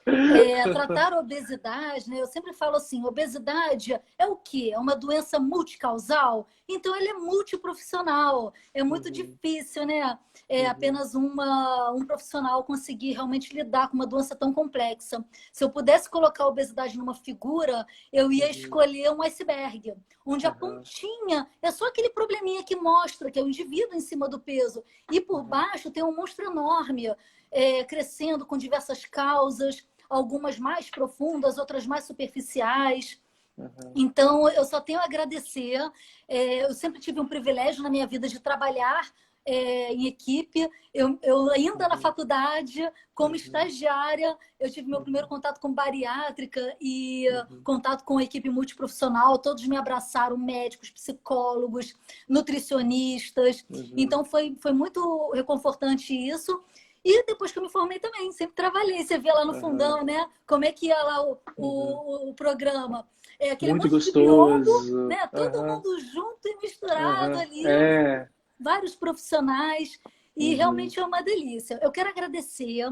Tratar a obesidade, né? Eu sempre falo assim, obesidade é o quê? É uma doença multicausal? Então, ele é multiprofissional. É muito Uhum, difícil, né? uhum, Apenas um profissional conseguir realmente lidar com uma doença tão complexa. Se eu pudesse colocar a obesidade numa figura, eu ia uhum, escolher um iceberg, onde a aham, pontinha é só aquele probleminha que mostra que é o indivíduo em cima do peso. E por uhum, baixo tem um monstro enorme, crescendo com diversas causas, algumas mais profundas, outras mais superficiais. uhum, Então, eu só tenho a agradecer. Eu sempre tive um privilégio na minha vida de trabalhar em equipe. Eu ainda na uhum, faculdade, como uhum, estagiária, eu tive meu primeiro uhum, contato com bariátrica e uhum, contato com a equipe multiprofissional. Todos me abraçaram, médicos, psicólogos, nutricionistas. uhum, Então, foi muito reconfortante isso. E depois que eu me formei também, sempre trabalhei. Você vê lá no uhum, fundão, né? Como é que é lá uhum. o programa. Aquele Muito monte de biólogo, gostoso. né? Todo Aham, mundo junto e misturado aham, ali, é. vários profissionais, e Uhum, realmente é uma delícia. Eu quero agradecer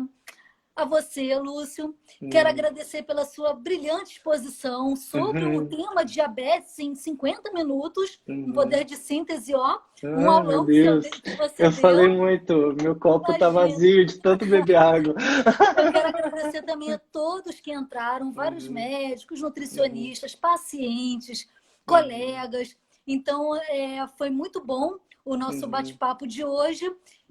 a você, Lúcio. Quero uhum, agradecer pela sua brilhante exposição sobre o uhum, tema diabetes em 50 minutos, um poder uhum. de síntese, ó, um Ah, meu aulão Deus. que você Eu falei deu. muito. Meu copo tá Imagina. vazio de tanto beber água. Eu quero agradecer também a todos que entraram, vários Uhum, médicos, uhum, nutricionistas, pacientes, uhum, colegas. Então, foi muito bom o nosso uhum, bate-papo de hoje.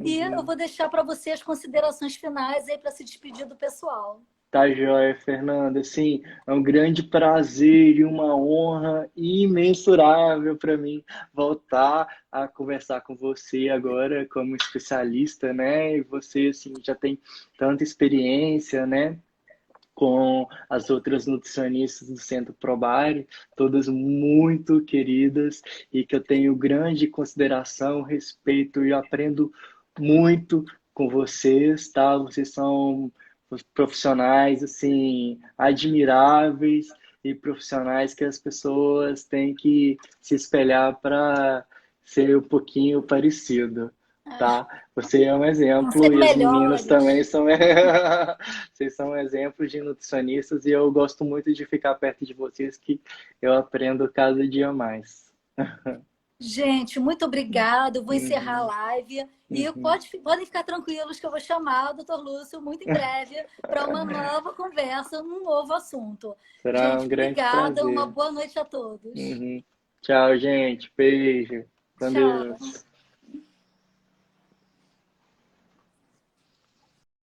E eu uhum. vou deixar para você as considerações finais aí para se despedir do pessoal. Tá joia, Fernanda. Sim, é um grande prazer e uma honra imensurável para mim voltar a conversar com você agora como especialista, né? E você, assim, já tem tanta experiência, né? Com as outras nutricionistas do Centro Probari, todas muito queridas e que eu tenho grande consideração, respeito e aprendo muito com vocês, tá? Vocês são profissionais assim admiráveis e profissionais que as pessoas têm que se espelhar para ser um pouquinho parecido, tá? Você é um Vão ser exemplo e as meninas também melhores. são. Vocês são exemplos de nutricionistas e eu gosto muito de ficar perto de vocês que eu aprendo cada dia mais. Gente, muito obrigada. Eu vou encerrar a Uhum, live. E uhum. podem ficar tranquilos que eu vou chamar o Dr. Lúcio muito em breve para uma nova conversa, um novo assunto. Será um Gente, grande obrigada. Uma prazer. boa noite a todos. Uhum. Tchau, gente. Beijo. Com Tchau. Deus.